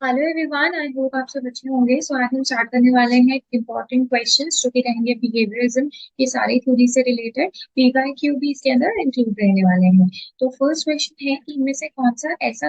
Hello everyone, I hope आप सब अच्छे होंगे। सो आज हम स्टार्ट करने वाले हैं इंपॉर्टेंट क्वेश्चंस जो कि रहेंगे बिहेवियरिज्म की सारी थ्योरी से रिलेटेड। पीवाईक्यू भी इसके अंदर इंक्लूड रहने वाले हैं। तो फर्स्ट क्वेश्चन है कि इनमें से कौन सा ऐसा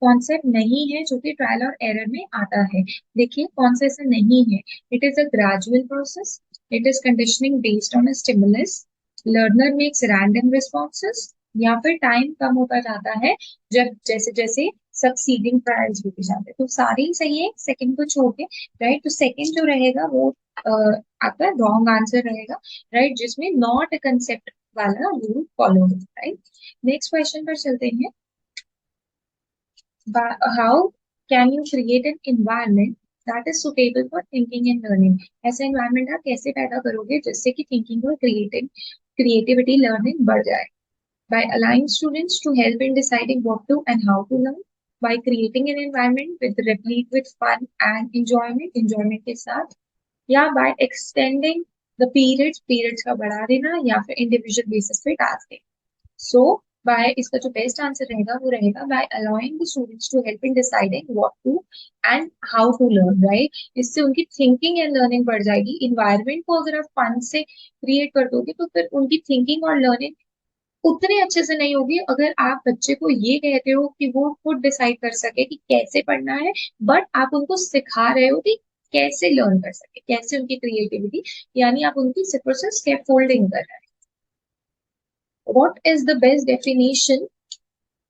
कॉन्सेप्ट नहीं है जो कि ट्रायल और एरर में आता है। देखिए कौन सा ऐसा नहीं है। It is a gradual process, it is conditioning based on a stimulus, learner makes random responses, या फिर टाइम कम होता जाता है जब जैसे जैसे सक्सीडिंग ट्रायल्स होते जाते हैं। तो सारे ही सही है सेकंड को छोड़ के। राइट, तो सेकंड जो रहेगा वो आपका रॉन्ग आंसर रहेगा। राइट, जिसमें नॉट कंसेप्ट वाला रूल फॉलो होता है। राइट, नेक्स्ट क्वेश्चन पर चलते हैं। How can you create an environment that is suitable for thinking and learning? ऐसा environment आप कैसे पैदा करोगे जिससे कि thinking और creativity learning बढ़ जाए? By allowing students to help in deciding what to and how to learn, by creating an environment with replete with fun and enjoyment के साथ, या by extending the periods का बढ़ा देना, या फिर individual basis पे टास्क देना। सो बाय इसका जो बेस्ट आंसर रहेगा वो रहेगा by allowing the students to help in deciding what to and how to learn. Right, इससे उनकी थिंकिंग एंड लर्निंग बढ़ जाएगी। इन्वायरमेंट को अगर आप फन से क्रिएट कर दोगे तो फिर उनकी थिंकिंग और लर्निंग उतने अच्छे से नहीं होगी। अगर आप बच्चे को ये कहते हो कि वो खुद डिसाइड कर सके कि कैसे पढ़ना है, बट आप उनको सिखा रहे हो कि कैसे लर्न कर सके, कैसे उनकी क्रिएटिविटी, यानी आप उनकी प्रोसेस स्टेप फोल्डिंग कर रहे हैं। What is the best definition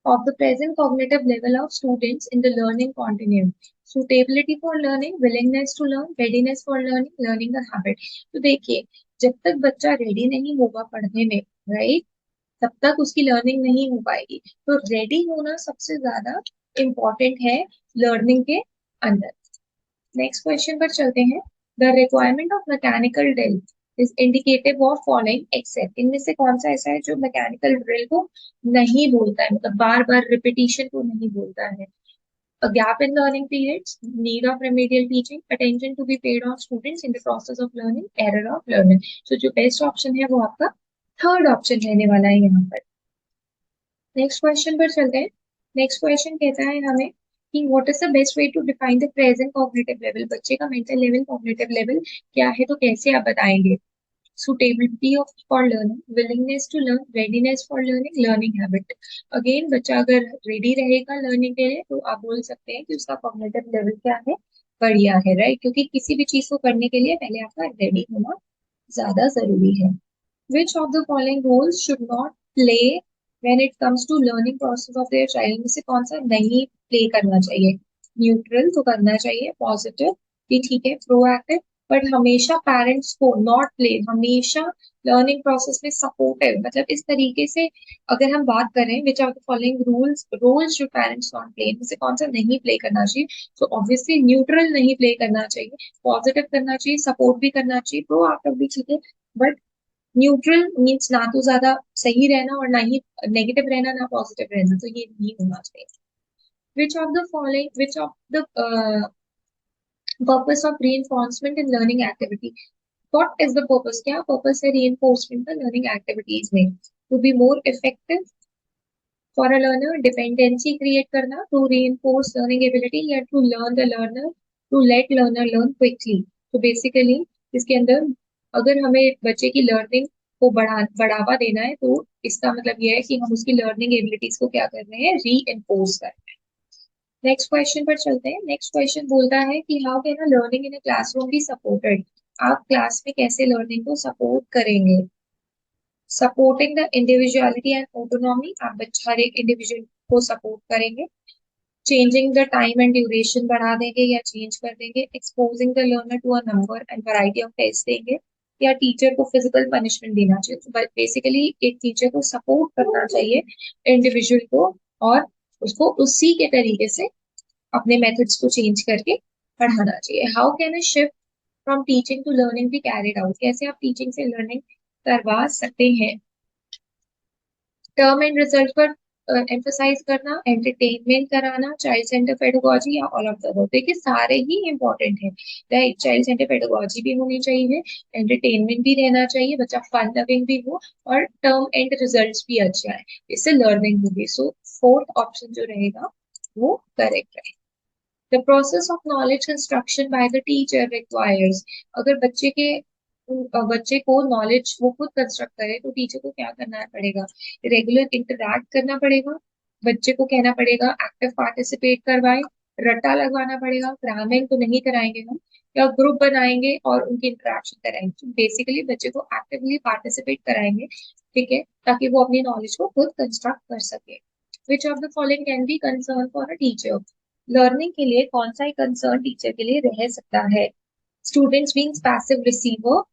of the present cognitive level of students in the learning continuum? Suitability for learning, willingness to learn, readiness for learning, learning a habit. तो देखिए, जब तक बच्चा ready नहीं होगा पढ़ने में, राइट, तब तक उसकी लर्निंग नहीं हो पाएगी। तो रेडी होना सबसे ज्यादा इम्पोर्टेंट है लर्निंग के अंदर। नेक्स्ट क्वेश्चन पर चलते हैं। The requirement of mechanical drill is indicative of following except. इनमें से कौन सा ऐसा है जो मैकेनिकल ड्रिल को नहीं बोलता है, मतलब बार बार रिपीटिशन को नहीं बोलता है? A gap in learning periods, need of remedial teaching, attention to be paid on students in the process of learning, error of learning. So जो बेस्ट ऑप्शन है वो आपका थर्ड ऑप्शन रहने वाला है यहाँ पर। नेक्स्ट क्वेश्चन पर चलते हैं। नेक्स्ट क्वेश्चन कहता है हमें कि what is the best way to define the present cognitive level. बच्चे का मेंटल लेवल, कॉग्निटिव लेवल क्या है, तो कैसे आप बताएंगे? Suitability of for learning, willingness to learn, readiness for learning, learning habit. Again बच्चा अगर रेडी रहेगा लर्निंग के लिए तो आप बोल सकते हैं कि उसका कॉग्निटिव लेवल क्या है, बढ़िया है। राइट, क्योंकि किसी भी चीज को करने के लिए पहले आपका रेडी होना ज्यादा जरूरी है। Which of the following roles should not play when it comes to learning process of their child? में से कौन सा नहीं प्ले करना चाहिए? न्यूट्रल तो करना चाहिए, पॉजिटिव भी ठीक है, प्रोएक्टिव, बट हमेशा पेरेंट्स को नॉट प्ले, हमेशा लर्निंग प्रोसेस में सपोर्टिव, मतलब इस तरीके से अगर हम बात करें which are the following rules roles जो पेरेंट्स नॉट प्ले, इनमें से कौन सा नहीं प्ले करना चाहिए? तो ऑब्वियसली न्यूट्रल नहीं प्ले करना चाहिए, पॉजिटिव करना चाहिए, सपोर्ट भी करना चाहिए, प्रोएक्टिव भी ठीक है, बट न्यूट्रल मीन्स ना तो ज्यादा सही रहना और ना ही नेगेटिव रहना, ना पॉजिटिव रहना, तो ये नहीं होना चाहिए। Which of the purpose of reinforcement in learning activity? What is the purpose, क्या पर्पस है reinforcement का लर्निंग एक्टिविटीज में? To be more effective for a learner, dependency create करना, टू reinforce लर्निंग एबिलिटी, या to learn the learner, to let learner learn quickly. तो basically इसके अंदर अगर हमें बच्चे की लर्निंग को बढ़ावा देना है तो इसका मतलब यह है कि हम उसकी लर्निंग एबिलिटीज को क्या कर रहे हैं, री एनफोर्स कर रहे हैं। नेक्स्ट क्वेश्चन पर चलते हैं। नेक्स्ट क्वेश्चन बोलता है कि how can a learning in a classroom be supported. आप क्लास में कैसे लर्निंग को सपोर्ट करेंगे? Supporting the individuality and autonomy, आप बच्चा हर एक इंडिविजुअल को सपोर्ट करेंगे। Changing the time and duration बढ़ा देंगे या चेंज कर देंगे। Exposing the learner to a number and variety of test देंगे, या टीचर को फिजिकल पनिशमेंट देना चाहिए। तो बेसिकली एक टीचर को सपोर्ट करना चाहिए इंडिविजुअल को, और उसको उसी के तरीके से अपने मेथड्स को चेंज करके पढ़ाना चाहिए। How can a shift from teaching to learning be carried out, कैसे आप टीचिंग से लर्निंग करवा सकते हैं? टर्म एंड रिजल्ट पर एम्फोसाइज करना, एंटरटेनमेंट कराना, चाइल्ड सेंटर पेडागोजी, या ऑल ऑफ द अबव। देखिए सारे ही इंपॉर्टेंट है। राइट, चाइल्ड सेंटर पेडागोजी भी होनी चाहिए, एंटरटेनमेंट भी रहना चाहिए, बच्चा फन लविंग भी हो, और टर्म एंड रिजल्ट्स भी अच्छे आए, इससे लर्निंग होगी। सो फोर्थ ऑप्शन जो रहेगा वो करेक्ट है। The process of knowledge construction by the teacher requires, अगर बच्चे को नॉलेज वो खुद कंस्ट्रक्ट करे तो टीचर को क्या करना पड़ेगा, रेगुलर इंटरैक्ट करना पड़ेगा, बच्चे को कहना पड़ेगा एक्टिव पार्टिसिपेट करवाए, रट्टा लगवाना पड़ेगा, क्रामिंग तो नहीं कराएंगे हम, या ग्रुप बनाएंगे और उनकी इंटरेक्शन कराएंगे, बेसिकली बच्चे को एक्टिवली पार्टिसिपेट कराएंगे, ठीक है, ताकि वो अपनी नॉलेज को खुद कंस्ट्रक्ट कर सके। विच of the following can be concern for a teacher, learning के लिए कौन सा कंसर्न टीचर के लिए रह सकता है? Students being passive receiver,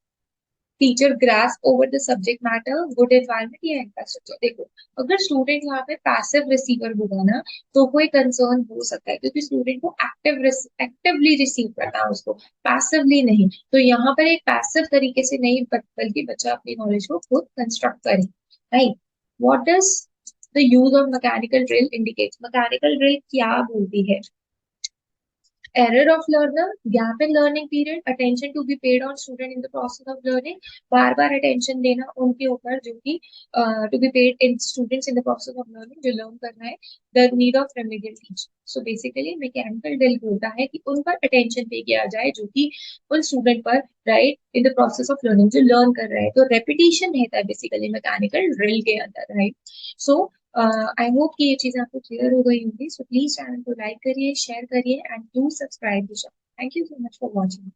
teacher grasp over the subject matter, good environment या इंफ्रास्ट्रक्चर। देखो, अगर स्टूडेंट यहाँ पे पैसिव रिसीवर होगा ना तो कोई कंसर्न हो सकता है, क्योंकि स्टूडेंट को एक्टिवली रिसीव करना है उसको, पैसिवली नहीं। तो यहाँ पर एक पैसिव तरीके से नहीं, बल्कि बच्चा अपनी नॉलेज को खुद कंस्ट्रक्ट करे, right. What does the use of mechanical drill indicates, mechanical drill क्या बोलती है? error of learner, gap in learning period, attention to be paid on student in the process of learning, bar bar attention देना उनके ऊपर जो कि to be paid in students in the process of learning, जो learn कर रहा है, the need of remedial teaching. So basically mechanical drill होता है कि उन पर attention पे किया जाए जो कि उन student पर, right, in the process of learning जो learn कर रहे हैं, तो repetition रहता है basically mechanical drill के अंदर, right? So आई होप कि ये चीजें आपको क्लियर हो गई होंगी। सो प्लीज चैनल को लाइक करिए, शेयर करिए and do subscribe the channel. Thank you so much for watching.